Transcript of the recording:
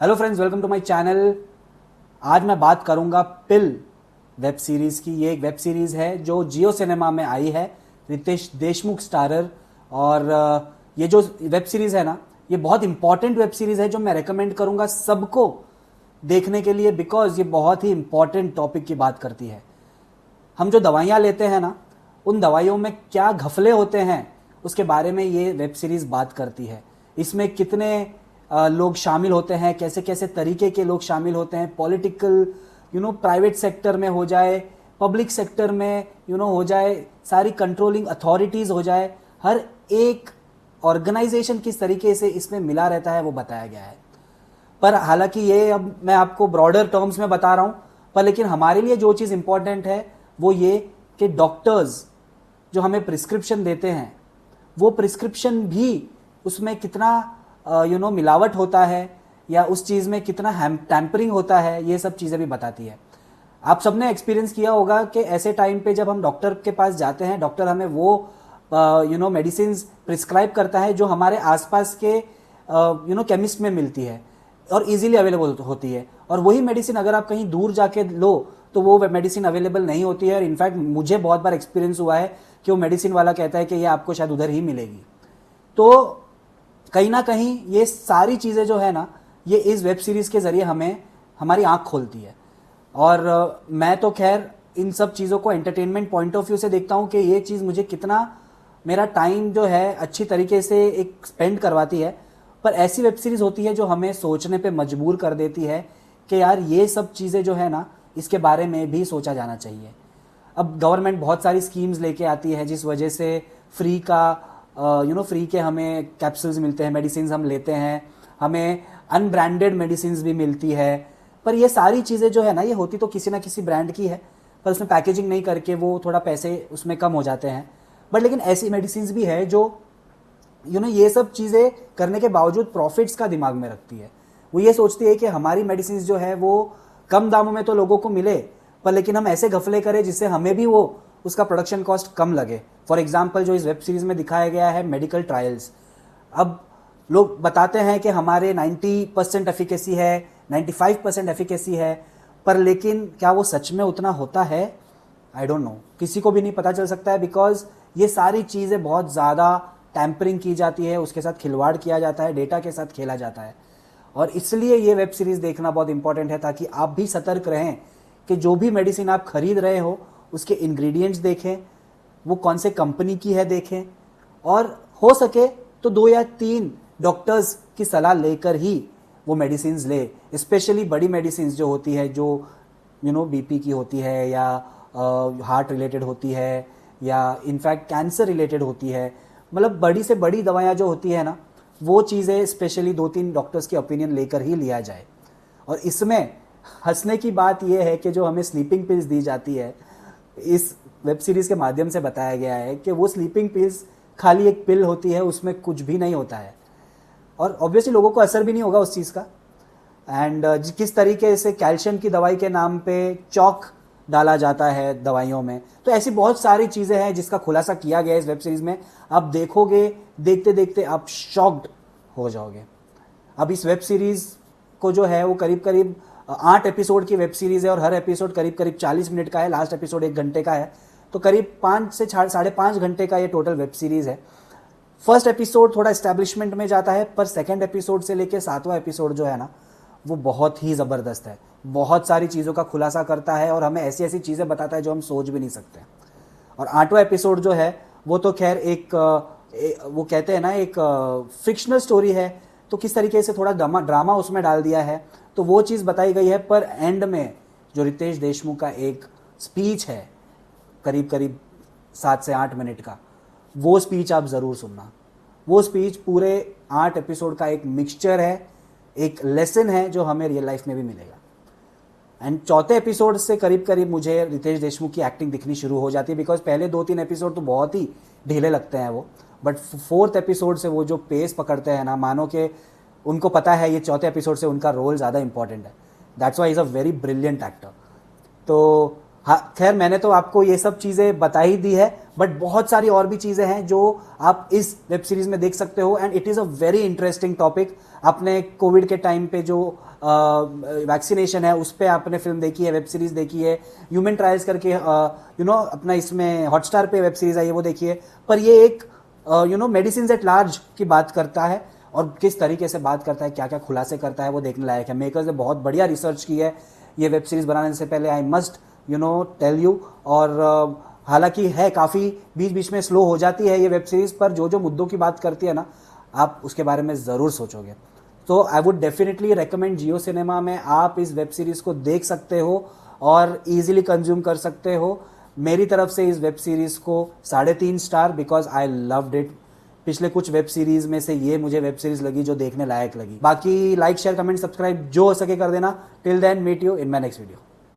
Hello friends, welcome to my channel. आज मैं बात करूंगा पिल वेब सीरीज़ की। ये एक वेब सीरीज़ है जो जियो सिनेमा में आई है, रितेश देशमुख स्टारर। और ये जो वेब सीरीज़ है ना, ये बहुत इंपॉर्टेंट वेब सीरीज़ है जो मैं रेकमेंड करूंगा सबको देखने के लिए, बिकॉज ये बहुत ही इंपॉर्टेंट टॉपिक की बात करती है। हम जो दवाइयाँ लेते हैं ना, उन दवाइयों में क्या घपले होते हैं उसके बारे में ये वेब सीरीज़ बात करती है। इसमें कितने लोग शामिल होते हैं, कैसे कैसे तरीके के लोग शामिल होते हैं, पॉलिटिकल प्राइवेट सेक्टर में हो जाए, पब्लिक सेक्टर में हो जाए, सारी कंट्रोलिंग अथॉरिटीज़ हो जाए, हर एक ऑर्गेनाइजेशन किस तरीके से इसमें मिला रहता है वो बताया गया है। पर हालांकि ये अब मैं आपको ब्रॉडर टर्म्स में बता रहा हूँ, पर लेकिन हमारे लिए जो चीज़ इंपॉर्टेंट है वो ये कि डॉक्टर्स जो हमें प्रिस्क्रिप्शन देते हैं, वो प्रिस्क्रिप्शन भी उसमें कितना मिलावट होता है या उस चीज़ में कितना टैम्परिंग होता है, ये सब चीज़ें भी बताती है। आप सबने एक्सपीरियंस किया होगा कि ऐसे टाइम पे जब हम डॉक्टर के पास जाते हैं, डॉक्टर हमें वो मेडिसिन प्रिस्क्राइब करता है जो हमारे आसपास के केमिस्ट में मिलती है और इजीली अवेलेबल होती है, और वही मेडिसिन अगर आप कहीं दूर जाके लो तो वो मेडिसिन अवेलेबल नहीं होती है। और इनफैक्ट मुझे बहुत बार एक्सपीरियंस हुआ है कि वो मेडिसिन वाला कहता है कि ये आपको शायद उधर ही मिलेगी। तो कहीं ना कहीं ये सारी चीज़ें जो है ना, ये इस वेब सीरीज़ के ज़रिए हमें हमारी आंख खोलती है। और मैं तो खैर इन सब चीज़ों को एंटरटेनमेंट पॉइंट ऑफ व्यू से देखता हूँ कि ये चीज़ मुझे कितना मेरा टाइम जो है अच्छी तरीके से एक स्पेंड करवाती है। पर ऐसी वेब सीरीज़ होती है जो हमें सोचने पे मजबूर कर देती है कि यार ये सब चीज़ें जो है ना, इसके बारे में भी सोचा जाना चाहिए। अब गवर्नमेंट बहुत सारी स्कीम्स लेके आती है जिस वजह से फ्री का फ्री के हमें कैप्सूल्स मिलते हैं, मेडिसिन हम लेते हैं, हमें अनब्रांडेड मेडिसिन भी मिलती है। पर ये सारी चीज़ें जो है ना, ये होती तो किसी ना किसी ब्रांड की है, पर उसमें पैकेजिंग नहीं करके वो थोड़ा पैसे उसमें कम हो जाते हैं। बट लेकिन ऐसी मेडिसिन भी है जो ये सब चीज़ें करने के बावजूद प्रॉफिट्स का दिमाग में रखती है। वो ये सोचती है कि हमारी मेडिसिन जो है वो कम दामों में तो लोगों को मिले, पर लेकिन हम ऐसे घपले करें जिससे हमें भी वो उसका प्रोडक्शन कॉस्ट कम लगे। फॉर एग्जाम्पल जो इस वेब सीरीज़ में दिखाया गया है मेडिकल ट्रायल्स। अब लोग बताते हैं कि हमारे 90% एफिकेसी है, 95% एफिकेसी है, पर लेकिन क्या वो सच में उतना होता है? आई डोंट नो, किसी को भी नहीं पता चल सकता है, बिकॉज ये सारी चीज़ें बहुत ज़्यादा टैम्परिंग की जाती है, उसके साथ खिलवाड़ किया जाता है, डेटा के साथ खेला जाता है। और इसलिए ये वेब सीरीज़ देखना बहुत इंपॉर्टेंट है, ताकि आप भी सतर्क रहें कि जो भी मेडिसिन आप खरीद रहे हो उसके इंग्रेडिएंट्स देखें, वो कौन से कंपनी की है देखें, और हो सके तो 2 या 3 डॉक्टर्स की सलाह लेकर ही वो मेडिसिन ले। स्पेशली बड़ी मेडिसिन जो होती है, जो बीपी की होती है या हार्ट रिलेटेड होती है या इनफैक्ट कैंसर रिलेटेड होती है, मतलब बड़ी से बड़ी दवाइयाँ जो होती है ना, वो चीज़ें स्पेशली 2-3 डॉक्टर्स की ओपिनियन लेकर ही लिया जाए। और इसमें हंसने की बात यह है कि जो हमें स्लीपिंग पिल्स दी जाती है, इस वेब सीरीज़ के माध्यम से बताया गया है कि वो स्लीपिंग पिल्स खाली एक पिल होती है, उसमें कुछ भी नहीं होता है, और ऑब्वियसली लोगों को असर भी नहीं होगा उस चीज़ का। एंड किस तरीके से कैल्शियम की दवाई के नाम पे चौक डाला जाता है दवाइयों में, तो ऐसी बहुत सारी चीज़ें हैं जिसका खुलासा किया गया है इस वेब सीरीज़ में। आप देखोगे, देखते देखते आप शॉक्ड हो जाओगे। अब इस वेब सीरीज़ को जो है वो करीब करीब 8 एपिसोड की वेब सीरीज़ है, और हर एपिसोड करीब करीब 40 मिनट का है, लास्ट एपिसोड 1 घंटे का है, तो करीब 5 से 5.5 घंटे का ये टोटल वेब सीरीज़ है। फर्स्ट एपिसोड थोड़ा एस्टैब्लिशमेंट में जाता है, पर सेकंड एपिसोड से लेकर 7वां एपिसोड जो है ना, वो बहुत ही ज़बरदस्त है, बहुत सारी चीज़ों का खुलासा करता है और हमें ऐसी ऐसी चीज़ें बताता है जो हम सोच भी नहीं सकते। और 8वां एपिसोड जो है वो तो खैर वो कहते हैं ना, एक फिक्शनल स्टोरी है, तो किस तरीके से थोड़ा ड्रामा उसमें डाल दिया है, तो वो चीज़ बताई गई है। पर एंड में जो रितेश देशमुख का एक स्पीच है करीब करीब 7 से 8 मिनट का, वो स्पीच आप ज़रूर सुनना। वो स्पीच पूरे 8 एपिसोड का एक मिक्सचर है, एक लेसन है जो हमें रियल लाइफ में भी मिलेगा। एंड चौथे एपिसोड से करीब करीब मुझे रितेश देशमुख की एक्टिंग दिखनी शुरू हो जाती है, बिकॉज पहले 2-3 एपिसोड तो बहुत ही ढीले लगते हैं वो, बट 4th एपिसोड से वो जो पेस पकड़ते हैं ना, मानो कि उनको पता है ये चौथे एपिसोड से उनका रोल ज़्यादा इंपॉर्टेंट है। That's why is a very brilliant actor. तो हाँ, खैर मैंने तो आपको ये सब चीज़ें बता ही दी है, बट बहुत सारी और भी चीज़ें हैं जो आप इस वेब सीरीज़ में देख सकते हो, and it is a very interesting topic. आपने कोविड के टाइम पे जो वैक्सीनेशन है उस पर आपने फिल्म देखी है, वेब सीरीज देखी है, ह्यूमन ट्रायल्स करके अपना इसमें हॉटस्टार पे वेब सीरीज आई है वो देखी है। पर ये एक मेडिसिन एट लार्ज की बात करता है और किस तरीके से बात करता है, क्या क्या खुलासे करता है, वो देखने लायक है। मेकर्स ने बहुत बढ़िया रिसर्च की है ये वेब सीरीज बनाने से पहले, आई मस्ट टेल यू। और हालांकि है काफ़ी बीच बीच में स्लो हो जाती है ये वेब सीरीज, पर जो जो मुद्दों की बात करती है ना, आप उसके बारे में ज़रूर सोचोगे। तो I would definitely recommend Jio cinema में आप इस वेब सीरीज को देख सकते हो और इजीली कंज्यूम कर सकते हो। मेरी तरफ से इस वेब सीरीज को 3.5 star, because I loved it. पिछले कुछ वेब सीरीज में से ये मुझे वेब सीरीज लगी जो देखने लायक लगी। बाकी लाइक शेयर कमेंट सब्सक्राइब जो हो सके कर देना। Till then meet you in my next video.